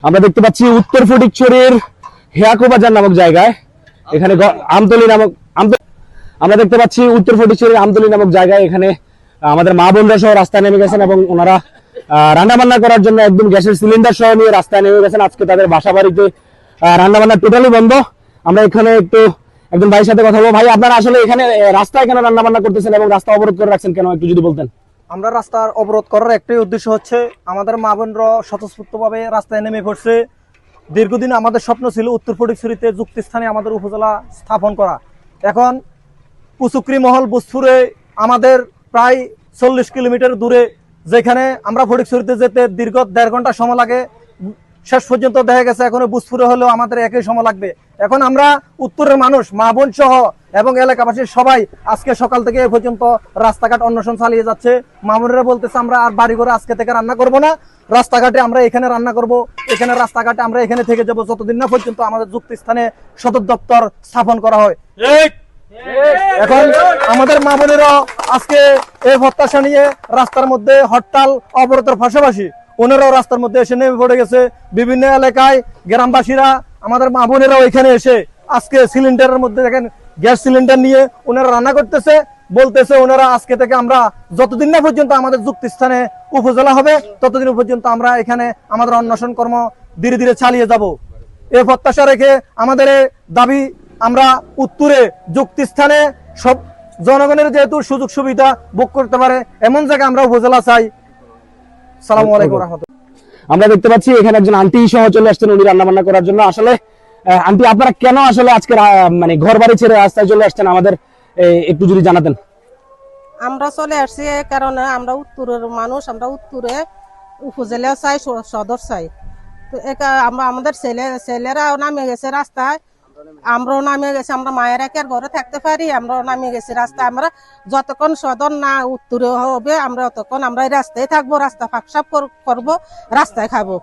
আমরা দেখতে পাচ্ছি উত্তর ফটিকছড়ির হেয়াকো বাজার নামক জায়গায় এখানে আমতলী নামক আমরা দেখতে পাচ্ছি উত্তর ফটিকছড়ির আমতলী নামক জায়গায় এখানে আমাদের মা বোনরা সহ রাস্তায় নেমে গেছেন এবং ওনারা রান্না বান্না করার জন্য একদম গ্যাসের সিলিন্ডার সহ নিয়ে রাস্তায় নেমে গেছেন। আজকে তাদের বাসা বাড়িতে রান্না বান্না টোটালি বন্ধ। আমরা এখানে একজন ভাইয়ের সাথে কথা বলবো। ভাই, আপনারা আসলে এখানে রাস্তায় কেন রান্না বান্না করতেছেন এবং রাস্তা অবরোধ করে রাখছেন কেন, একটু যদি বলতেন। আমরা রাস্তার অবরোধ করার একটাই উদ্দেশ্য হচ্ছে আমাদের মা বোনরা স্বতঃস্ফূর্তভাবে রাস্তায় নেমে পড়ছে। দীর্ঘদিন আমাদের স্বপ্ন ছিল উত্তর ফটিকছড়িতে যুক্তিস্থানে আমাদের উপজেলা স্থাপন করা। এখন পুচুকরি মহল বুসফুরে আমাদের প্রায় 40 কিলোমিটার দূরে, যেখানে আমরা ফটিকছড়িতে যেতে দীর্ঘ 1.5 ঘন্টা সময় লাগে, শেষ পর্যন্ত দেখা গেছে এখন বুসফুরে হলেও আমাদের একই সময় লাগবে। এখন আমরা উত্তরের মানুষ মা বোন সহ এবং এলাকাবাসীর সবাই আজকে সকাল থেকে এ পর্যন্ত রাস্তাঘাট অন্বেষণ চালিয়ে যাচ্ছে। মা বোনেরা বলতেছে আমরা আর বাড়ি ঘরে আজকে থেকে রান্না করব না, রাস্তাঘাটে আমরা এখানে রান্না করব, এখানে রাস্তাঘাটে আমরা এখানে থেকে যাব যতদিন না পর্যন্ত আমাদের যুক্ত স্থানে সদর দপ্তর স্থাপন করা হয়। এখন আমাদের মা বোনেরা আজকে এই প্রত্যাশা নিয়ে রাস্তার মধ্যে হরতাল অবরোধের পাশাপাশি ওনারাও রাস্তার মধ্যে এসে নেমে পড়ে গেছে। বিভিন্ন এলাকায় গ্রামবাসীরা আমাদের মা বোনেরাও এখানে এসে আজকে সিলিন্ডারের মধ্যে দেখেন গ্যাস সিলিন্ডার নিয়ে ওনারা রান্না করতেছে, বলতেছে ওনারা আজকে থেকে আমরা যতদিন না পর্যন্ত আমাদের যুক্ত স্থানে উপজেলা হবে ততদিন পর্যন্ত আমরা এখানে আমাদের অন্বেষণ কর্ম ধীরে ধীরে চালিয়ে যাব। এই প্রত্যাশা রেখে আমাদের দাবি আমরা উত্তরে যুক্তি স্থানে সব জনগণের যেহেতু সুযোগ সুবিধা ভোগ করতে পারে এমন জায়গায় আমরা উপজেলা চাই। সালামু আলাইকুম রাহমাতুল্লাহ। আমরা দেখতে পাচ্ছি এখানে একজন আন্টি সহ চলে আসছেন উনি রান্না বান্না করার জন্য। আসলে আন্টি, আপনারা কেন আসলে আজকে মানে ঘর বাড়ি ছেড়ে রাস্তায় চলে আসছেন আমাদের একটু যদি জানাতেন। আমরা চলে আসছি এই কারণে আমরা উত্তরের মানুষ, আমরা উত্তরে উপজেলা চাই, সদর চাই। তো আমাদের ছেলেরাও নামে গেছে রাস্তায়, আমরাও নামে গেছি, আমরা মায়ের একের ঘরে থাকতে পারি, আমরাও নামে গেছি রাস্তায়। আমরা যতক্ষণ সদর না উত্তরে হবে আমরা ততক্ষণ আমরা এই রাস্তায় থাকবো, রাস্তা ফাঁকসাপ করবো, রাস্তায় খাবো।